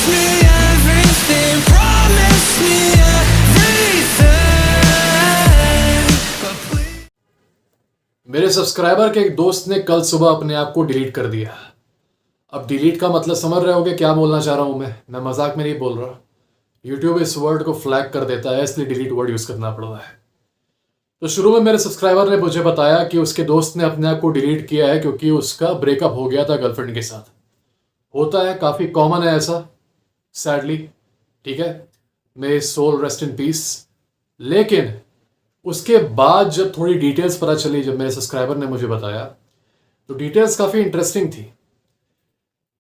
me everything, promise me everything, but please. मेरे subscriber के एक दोस्त ने कल सुबह अपने आप को डिलीट कर दिया। अब डिलीट का मतलब समझ रहे होगे क्या बोलना चाह रहा हूँ मैं मजाक में नहीं बोल रहा। यूट्यूब इस वर्ड को फ्लैग कर देता है, इसलिए डिलीट वर्ड यूज़ करना पड़ रहा है। तो शुरू में मेरे सब्सक्राइबर ने मुझे बताया कि उसके दोस्त ने अपने आप को डिलीट किया है क्योंकि उसका ब्रेकअप हो गया था गर्लफ्रेंड के साथ। होता है, काफ़ी कॉमन है ऐसा, सैडली, ठीक है, मे सोल रेस्ट इन पीस। लेकिन उसके बाद जब थोड़ी डिटेल्स पता चली, जब मेरे सब्सक्राइबर ने मुझे बताया, तो डिटेल्स काफ़ी इंटरेस्टिंग थी।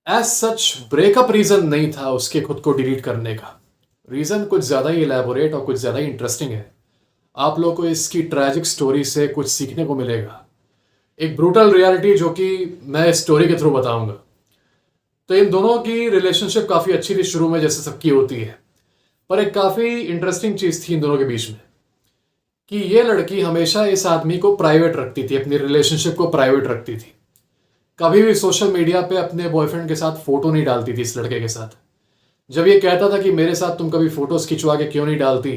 एज सच ब्रेकअप रीज़न नहीं था उसके खुद को डिलीट करने का। रीज़न कुछ ज़्यादा ही इलेबोरेट और कुछ ज़्यादा ही इंटरेस्टिंग है। आप लोगों को इसकी ट्रैजिक स्टोरी से कुछ सीखने को मिलेगा, एक ब्रूटल रियलिटी जो कि मैं इस स्टोरी के थ्रू बताऊंगा। तो इन दोनों की रिलेशनशिप काफ़ी अच्छी थी शुरू में, जैसे सबकी होती है, पर एक काफ़ी इंटरेस्टिंग चीज़ थी इन दोनों के बीच में कि ये लड़की हमेशा इस आदमी को प्राइवेट रखती थी, अपनी रिलेशनशिप को प्राइवेट रखती थी। कभी भी सोशल मीडिया पे अपने बॉयफ्रेंड के साथ फ़ोटो नहीं डालती थी इस लड़के के साथ। जब ये कहता था कि मेरे साथ तुम कभी फ़ोटोज़ खिंचवा के क्यों नहीं डालती,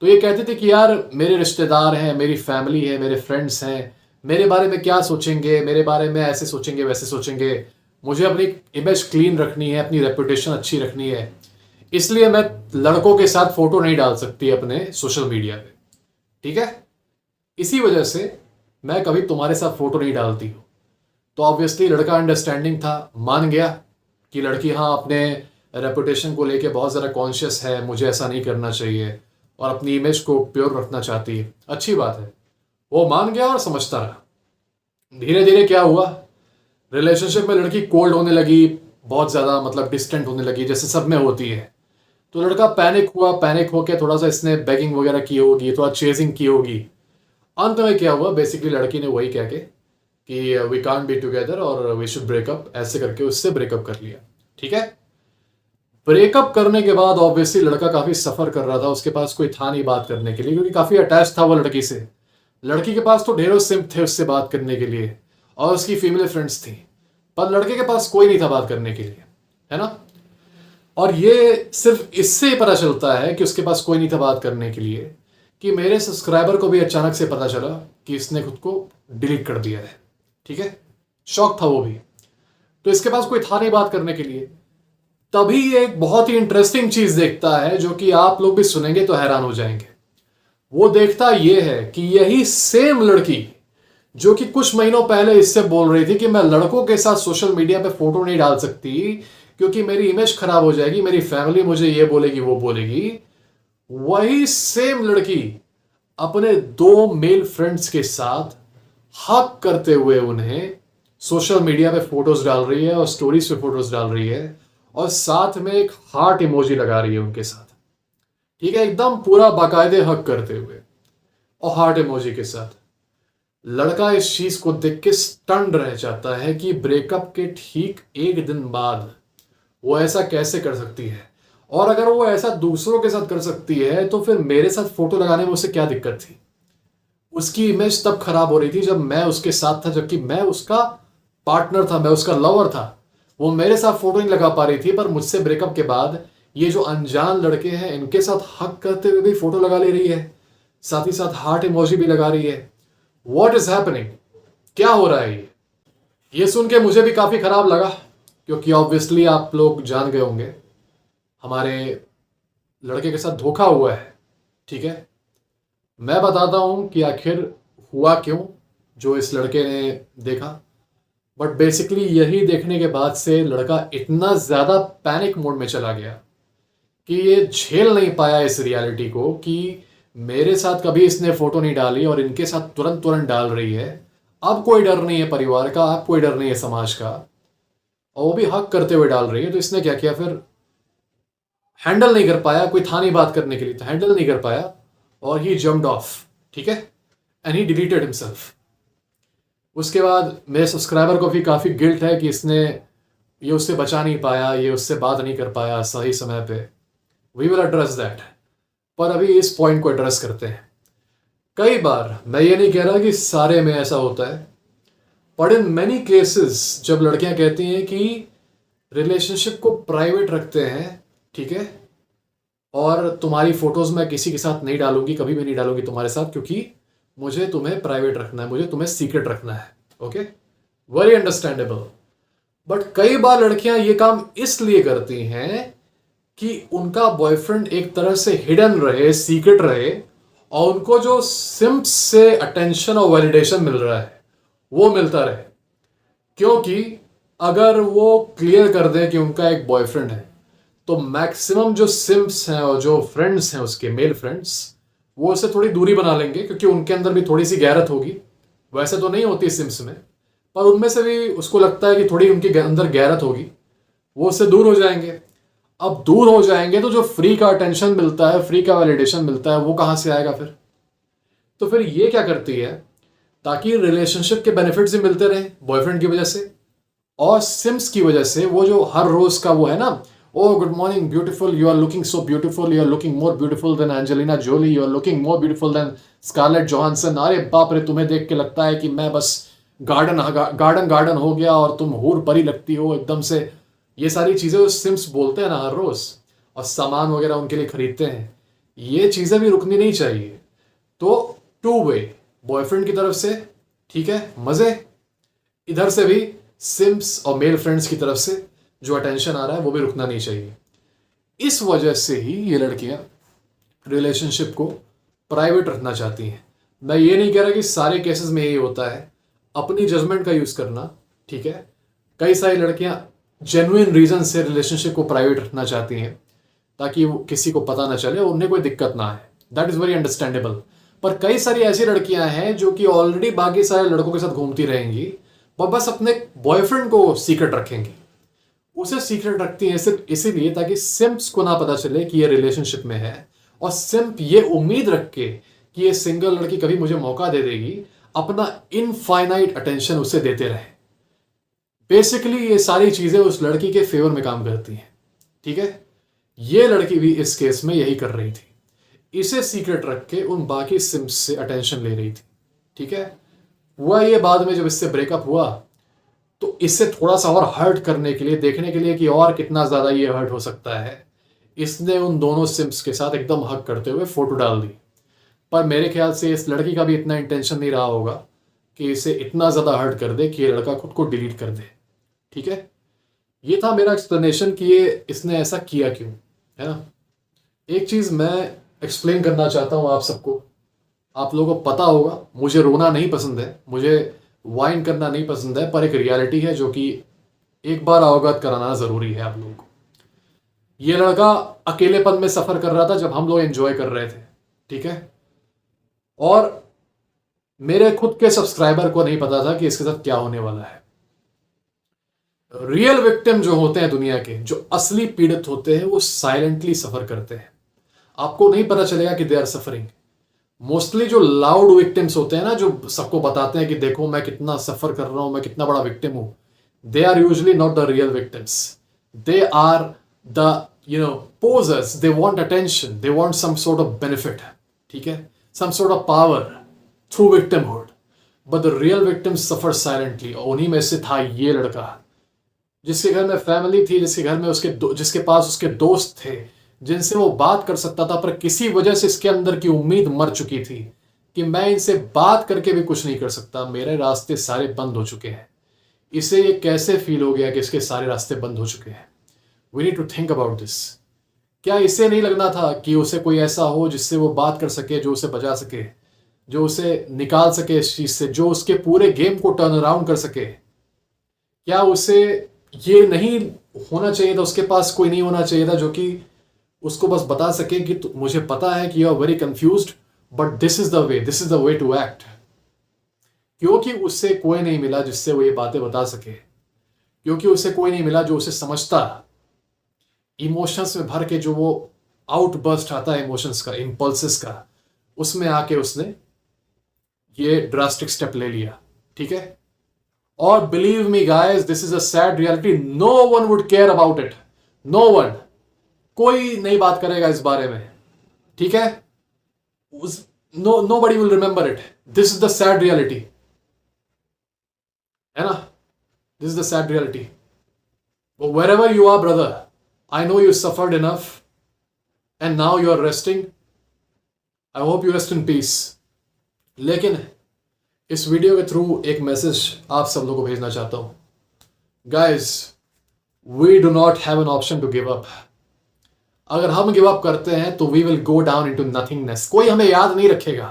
तो ये कहते थे कि यार मेरे रिश्तेदार हैं, मेरी फैमिली है, मेरे फ्रेंड्स हैं, मेरे बारे में क्या सोचेंगे, मेरे बारे में ऐसे सोचेंगे वैसे सोचेंगे, मुझे अपनी इमेज क्लीन रखनी है, अपनी रेपुटेशन अच्छी रखनी है, इसलिए मैं लड़कों के साथ फ़ोटो नहीं डाल सकती अपने सोशल मीडिया पे, ठीक है, इसी वजह से मैं कभी तुम्हारे साथ फ़ोटो नहीं डालती हूँ। तो ऑब्वियसली लड़का अंडरस्टैंडिंग था, मान गया कि लड़की हाँ अपने रेपुटेशन को लेके बहुत ज़्यादा कॉन्शियस है, मुझे ऐसा नहीं करना चाहिए और अपनी इमेज को प्योर रखना चाहती है। अच्छी बात है, वो मान गया और समझता रहा। धीरे धीरे क्या हुआ, रिलेशनशिप में लड़की कोल्ड होने लगी, बहुत ज़्यादा मतलब डिस्टेंट होने लगी, जैसे सब में होती है। तो लड़का पैनिक हुआ, पैनिक होकर थोड़ा सा इसने बेगिंग वगैरह की होगी, थोड़ा चेजिंग की होगी। अंत में क्या हुआ, बेसिकली लड़की ने वही कह के कि वी कांट बी टुगेदर और वी शुड ब्रेकअप, ऐसे करके उससे ब्रेकअप कर लिया, ठीक है। ब्रेकअप करने के बाद ऑब्वियसली लड़का काफ़ी सफ़र कर रहा था, उसके पास कोई था नहीं बात करने के लिए, क्योंकि काफ़ी अटैच था वो लड़की से। लड़की के पास तो ढेरों सिम्प थे उससे बात करने के लिए और उसकी फीमेल फ्रेंड्स थी, पर लड़के के पास कोई नहीं था बात करने के लिए, है ना। और ये सिर्फ इससे ही पता चलता है कि उसके पास कोई नहीं था बात करने के लिए कि मेरे सब्सक्राइबर को भी अचानक से पता चला कि इसने खुद को डिलीट कर दिया है, ठीक है। शॉक था वो भी, तो इसके पास कोई था नहीं बात करने के लिए। तभी ये एक बहुत ही इंटरेस्टिंग चीज देखता है जो कि आप लोग भी सुनेंगे तो हैरान हो जाएंगे। वो देखता ये है कि यही सेम लड़की जो कि कुछ महीनों पहले इससे बोल रही थी कि मैं लड़कों के साथ सोशल मीडिया पे फोटो नहीं डाल सकती क्योंकि मेरी इमेज खराब हो जाएगी, मेरी फैमिली मुझे ये बोलेगी वो बोलेगी, वही सेम लड़की अपने 2 मेल फ्रेंड्स के साथ हक करते हुए उन्हें सोशल मीडिया पे फोटोज डाल रही है और स्टोरीज पे फोटोज डाल रही है और साथ में एक हार्ट इमोजी लगा रही है उनके साथ, ठीक है, एकदम पूरा बाकायदे हक करते हुए और हार्ट इमोजी के साथ। लड़का इस चीज को देख के स्टन्ड रह जाता है कि ब्रेकअप के ठीक 1 दिन बाद वो ऐसा कैसे कर सकती है, और अगर वो ऐसा दूसरों के साथ कर सकती है तो फिर मेरे साथ फोटो लगाने में उसे क्या दिक्कत थी। उसकी इमेज तब खराब हो रही थी जब मैं उसके साथ था, जबकि मैं उसका पार्टनर था, मैं उसका लवर था। वो मेरे साथ फोटो नहीं लगा पा रही थी, पर मुझसे ब्रेकअप के बाद ये जो अनजान लड़के हैं इनके साथ हक करते हुए भी फोटो लगा ले रही है, साथ ही साथ हार्ट इमोजी भी लगा रही है। व्हाट इज हैपनिंग, क्या हो रहा है ये सुन के मुझे भी काफी खराब लगा, क्योंकि ऑब्वियसली आप लोग जान गए होंगे हमारे लड़के के साथ धोखा हुआ है, ठीक है। मैं बताता हूं कि आखिर हुआ क्यों जो इस लड़के ने देखा। बट बेसिकली यही देखने के बाद से लड़का इतना ज़्यादा पैनिक मोड में चला गया कि ये झेल नहीं पाया इस रियलिटी को कि मेरे साथ कभी इसने फ़ोटो नहीं डाली और इनके साथ तुरंत तुरंत डाल रही है। अब कोई डर नहीं है परिवार का, अब कोई डर नहीं है समाज का, और वो भी हक करते हुए डाल रही है। तो इसने क्या किया, फिर हैंडल नहीं कर पाया, कोई था नहीं बात करने के लिए, तो हैंडल नहीं कर पाया और ही जम्प्ड ऑफ, ठीक है, एंड ही डिलीटेड हिमसेल्फ। उसके बाद मेरे सब्सक्राइबर को भी काफ़ी गिल्ट है कि इसने ये उससे बचा नहीं पाया, ये उससे बात नहीं कर पाया सही समय पे। वी विल एड्रेस दैट, पर अभी इस पॉइंट को एड्रेस करते हैं। कई बार, मैं ये नहीं कह रहा कि सारे में ऐसा होता है, बट इन मैनी केसेस जब लड़कियां कहती हैं कि रिलेशनशिप को प्राइवेट रखते हैं, ठीक है, और तुम्हारी फोटोज मैं किसी के साथ नहीं डालूंगी, कभी भी नहीं डालूंगी तुम्हारे साथ, क्योंकि मुझे तुम्हें प्राइवेट रखना है, मुझे तुम्हें सीक्रेट रखना है। Okay, very understandable. बट कई बार लड़कियां ये काम इसलिए करती हैं कि उनका बॉयफ्रेंड एक तरह से हिडन रहे, सीक्रेट रहे, और उनको जो सिम्प्स से अटेंशन और वैलिडेशन मिल रहा है वो मिलता रहे। क्योंकि अगर वो क्लियर कर दें कि उनका एक बॉयफ्रेंड है, तो मैक्सिमम जो सिम्प्स हैं और जो फ्रेंड्स हैं उसके, मेल फ्रेंड्स, वो उससे थोड़ी दूरी बना लेंगे, क्योंकि उनके अंदर भी थोड़ी सी गैरत होगी। वैसे तो नहीं होती सिम्स में, पर उनमें से भी उसको लगता है कि थोड़ी उनके अंदर गैरत होगी, वो उससे दूर हो जाएंगे। अब दूर हो जाएंगे तो जो फ्री का अटेंशन मिलता है, फ्री का वैलिडेशन मिलता है, वो कहाँ से आएगा फिर? तो फिर ये क्या करती है, ताकि रिलेशनशिप के बेनिफिट्स भी मिलते रहे बॉयफ्रेंड की वजह से और सिम्स की वजह से, वो जो हर रोज का वो है ना, oh good morning beautiful, you are looking so beautiful, you are looking more beautiful than Angelina Jolie, you are looking more beautiful than Scarlett Johansson. अरे बाप रे, तुम्हें देख के लगता है कि मैं बस गार्डन हो गया और तुम हूर परी लगती हो एकदम से। ये सारी चीजें वो सिम्स बोलते हैं ना हर रोज, और सामान वगैरह उनके लिए खरीदते हैं। ये चीजें भी रुकनी नहीं चाहिए। तो टू वे, बॉयफ्रेंड की तरफ से ठीक है मजे, इधर से भी सिम्स और मेल फ्रेंड्स की तरफ से जो अटेंशन आ रहा है वो भी रुकना नहीं चाहिए। इस वजह से ही ये लड़कियां रिलेशनशिप को प्राइवेट रखना चाहती हैं। मैं ये नहीं कह रहा कि सारे केसेस में यही होता है, अपनी जजमेंट का यूज करना, ठीक है। कई सारी लड़कियां जेन्युइन रीजन से रिलेशनशिप को प्राइवेट रखना चाहती हैं, ताकि वो किसी को पता ना चले और उन्हें कोई दिक्कत ना आए। That is very understandable. पर कई सारी ऐसी लड़कियां हैं जो कि ऑलरेडी बाकी सारे लड़कों के साथ घूमती रहेंगी, पर बस अपने बॉयफ्रेंड को सीक्रेट रखेंगी। उसे सीक्रेट रखती हैं सिर्फ इसीलिए ताकि सिम्प्स को ना पता चले कि ये रिलेशनशिप में है, और सिम्प ये उम्मीद रख के कि ये सिंगल लड़की कभी मुझे मौका दे देगी, अपना इनफाइनाइट अटेंशन उसे देते रहे। बेसिकली ये सारी चीजें उस लड़की के फेवर में काम करती हैं, ठीक है। ये लड़की भी इस केस में यही कर रही थी, इसे सीक्रेट रख के उन बाकी सिम्स से अटेंशन ले रही थी, ठीक है। हुआ ये बाद में जब इससे ब्रेकअप हुआ, तो इससे थोड़ा सा और हर्ट करने के लिए, देखने के लिए कि और कितना ज्यादा ये हर्ट हो सकता है, इसने उन दोनों सिम्स के साथ एकदम हग करते हुए फोटो डाल दी। पर मेरे ख्याल से इस लड़की का भी इतना इंटेंशन नहीं रहा होगा कि इसे इतना ज्यादा हर्ट कर दे कि ये लड़का खुद को डिलीट कर दे, ठीक है। ये था मेरा एक्सप्लेनेशन कि ये इसने ऐसा किया क्यों, है ना। एक चीज मैं एक्सप्लेन करना चाहता हूं आप सबको। आप लोगों को पता होगा, मुझे रोना नहीं पसंद है, मुझे वाइन करना नहीं पसंद है, पर एक रियलिटी है जो कि एक बार अवगत कराना जरूरी है आप लोगों को। ये लड़का अकेलेपन में सफर कर रहा था जब हम लोग एंजॉय कर रहे थे, ठीक है। और मेरे खुद के सब्सक्राइबर को नहीं पता था कि इसके साथ क्या होने वाला है। रियल विक्टिम जो होते हैं दुनिया के, जो असली पीड़ित होते हैं, वो साइलेंटली सफर करते हैं। आपको नहीं पता चलेगा कि दे आर सफरिंग। मोस्टली जो लाउड विक्टिम्स होते हैं ना, जो सबको बताते हैं कि देखो मैं कितना सफर कर रहा हूं, मैं कितना बड़ा विक्टिम हूं, they are usually not the real victims. They are the posers, they want attention, they want some sort of benefit, ठीक है, some sort of power through victimhood, but the real victims suffer silently। और उन्हीं में से था ये लड़का, जिसके घर में फैमिली थी, जिसके घर में जिसके पास उसके दोस्त थे, जिनसे वो बात कर सकता था, पर किसी वजह से इसके अंदर की उम्मीद मर चुकी थी कि मैं इनसे बात करके भी कुछ नहीं कर सकता, मेरे रास्ते सारे बंद हो चुके हैं। इसे ये कैसे फील हो गया कि इसके सारे रास्ते बंद हो चुके हैं? We need to think about this। क्या इसे नहीं लगना था कि उसे कोई ऐसा हो जिससे वो बात कर सके, जो उसे बचा सके, जो उसे निकाल सके इस चीज से, जो उसके पूरे गेम को टर्न अराउंड कर सके? क्या उसे ये नहीं होना चाहिए था, उसके पास कोई नहीं होना चाहिए था जो कि उसको बस बता सके कि मुझे पता है कि you are very confused, but this is the way to act. क्योंकि उससे कोई नहीं मिला जिससे वो ये बातें बता सके, क्योंकि उसे कोई नहीं मिला जो उसे समझता। इमोशंस में भर के जो वो आउटबर्स्ट आता है इमोशंस का, इंपल्सेस का, उसमें आके उसने ये ड्रास्टिक स्टेप ले लिया, ठीक है। और believe me guys, this is a sad reality. No one would care about it, no one. कोई नहीं बात करेगा इस बारे में, ठीक है। Nobody will remember it. This is the sad reality, है ना। This is the sad reality. But wherever you are, brother, I know you suffered enough and now you are resting. I hope you rest in peace. लेकिन इस video के through एक message आप सब लोगों को भेजना चाहता हूं. Guys, we do not have an option to give up. अगर हम गिव अप करते हैं तो we will go down into nothingness. कोई हमें याद नहीं रखेगा.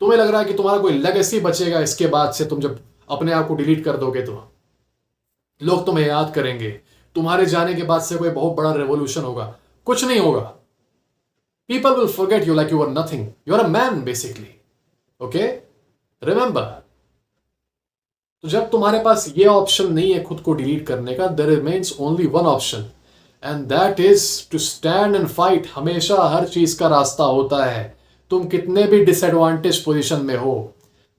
तुम्हें लग रहा है कि तुम्हारा कोई लेगेसी बचेगा इसके बाद से, तुम जब अपने आप को डिलीट कर दोगे तो लोग तुम्हें याद करेंगे. तुम्हारे जाने के बाद से कोई बहुत बड़ा रेवोल्यूशन होगा. कुछ नहीं होगा. People will forget you like you are nothing. You are a man basically. Okay, remember. तो जब तुम्हारे पास ये ऑप्शन नहीं है खुद को डिलीट करने का, there remains only one option and that is to stand and fight. हमेशा हर चीज का रास्ता होता है. तुम कितने भी डिसएडवांटेज पोजीशन में हो,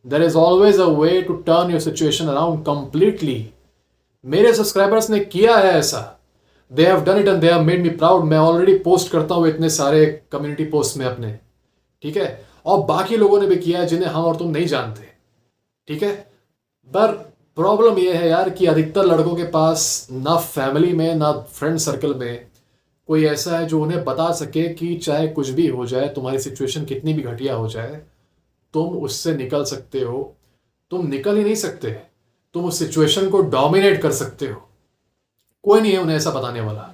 there is always a way to turn your situation around completely. मेरे सब्सक्राइबर्स ने किया है ऐसा. They have done it and they have made me proud. मैं ऑलरेडी पोस्ट करता हूं इतने सारे कम्युनिटी पोस्ट में अपने, ठीक है, और बाकी लोगों ने भी किया है जिन्हें हम और तुम नहीं जानते, ठीक है. पर प्रॉब्लम यह है यार कि अधिकतर लड़कों के पास ना फैमिली में ना फ्रेंड सर्कल में कोई ऐसा है जो उन्हें बता सके कि चाहे कुछ भी हो जाए, तुम्हारी सिचुएशन कितनी भी घटिया हो जाए, तुम उससे निकल सकते हो. तुम निकल ही नहीं सकते, तुम उस सिचुएशन को डोमिनेट कर सकते हो. कोई नहीं है उन्हें ऐसा बताने वाला.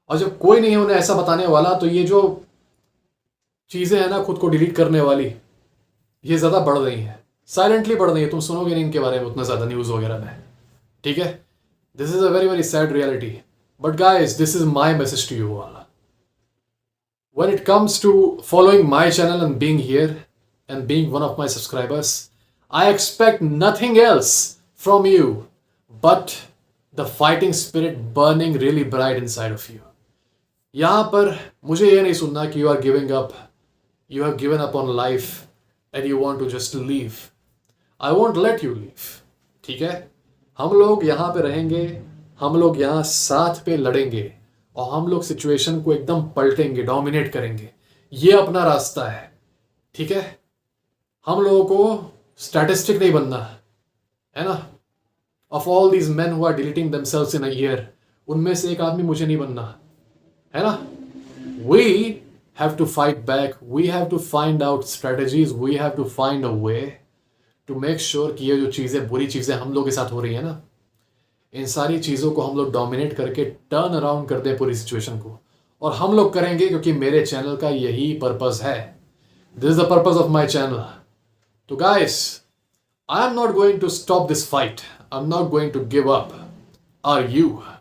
और जब कोई नहीं है उन्हें ऐसा बताने वाला तो ये जो चीज़ें हैं ना खुद को डिलीट करने वाली, ये ज़्यादा बढ़ रही हैं. साइलेंटली बढ़ रही है. तुम सुनोगे नहीं इनके बारे में उतना ज़्यादा न्यूज़ वगैरह में, ठीक है. This is a very very sad reality. But guys, this is my message to you all. When it comes to following my channel and being here and being one of my subscribers, I expect nothing else from you but the fighting spirit burning really bright inside of you. यहाँ पर मुझे ये नहीं सुनना कि you are giving up, you have given up on life and you want to just leave. I won't let you leave. ठीक है. हम लोग यहाँ पे रहेंगे, हम लोग यहाँ साथ पे लड़ेंगे और हम लोग सिचुएशन को एकदम पलटेंगे, डोमिनेट करेंगे. ये अपना रास्ता है, ठीक है. हम लोगों को स्टैटिस्टिक नहीं बनना है ना. Of all these man who are deleting themselves in a year, उनमें से एक आदमी मुझे नहीं बनना है ना. We have to fight back. We have to find out strategies. We have to find a way to make sure कि ये जो चीज़ें, बुरी चीज़ें हम लोग के साथ हो रही है ना, इन सारी चीज़ों को हम लोग डोमिनेट करके टर्न अराउंड कर दें पूरी सिचुएशन को. और हम लोग करेंगे क्योंकि मेरे चैनल का यही पर्पस है. This is the purpose of my channel. तो guys, I am not going to stop this fight. I am not going to give up. Are you?